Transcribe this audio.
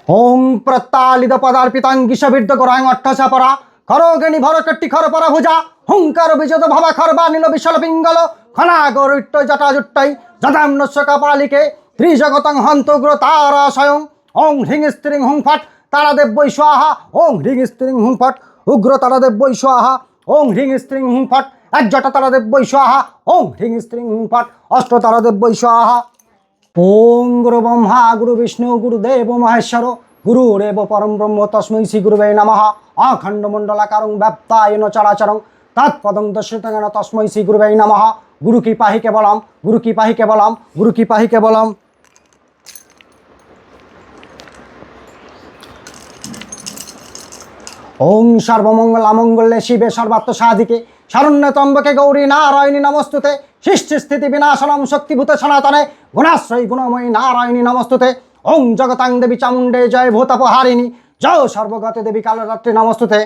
ওং প্রত্যালিত পদার্পিতাঙ্গিশবির্দ গোরাং অট্টচাপরা খরগেনি ভরকট্টি খরপরা ভুজা হুঙ্কার বিজত ভবা খরবা নীল বিশাল পিঙ্গল খনাগরিট্ট জটাজুট্টাই যদাম্নস্য কপালিকে ত্রিজগতং হন্তগ্র তারা স্বয়ং ওং হ্রিং স্ত্রিং হুং ফট তারাদেব বৈ স্বাহা ওং হ্রিং স্ত্রিং হুং ফট উগ্র তারাদেব বৈ স্বাহা ওং হ্রিং স্ত্রিং হুং ফট একজট তারাদেব বৈ স্বাহা ওং হ্রিং স্ত্রিং হুং ফট অষ্ট তারাদেব বৈ স্বাহা। ওং গুরু ব্রহ্মা গুরু বিষ্ণু গুরুদেব মহেশ্বর গুরুরেব পরম ব্রহ্ম তস্मै শ্রী গুরুবে নমঃ অখণ্ড মণ্ডলাকারং ব্যাপ্তায়েন চরাচরং তৎপদং দর্শিতং তস্मै শ্রী গুরুবে নমঃ। গুরু কি পাহি কেবলম গুরু কি পাহি কেবলম গুরু কি পাহি কেবলম। ওং সর্বমঙ্গলামঙ্গলে শিবে সর্বাত্ম সাধিকে শরণ্য ত্রম্বকে গৌরী নারায়ণী নমস্তুতে সৃষ্টি স্থিতি বিনাশনম শক্তিভূত সনাতনে গুণাশ্রয়ী গুণময়ী নারায়ণী নমস্তুতে। ওং জগতাং দেবী চামুণ্ডে জয় ভূতাপহারিণী জয় সর্বগত দেবী কালরাত্রি নমস্তুতে।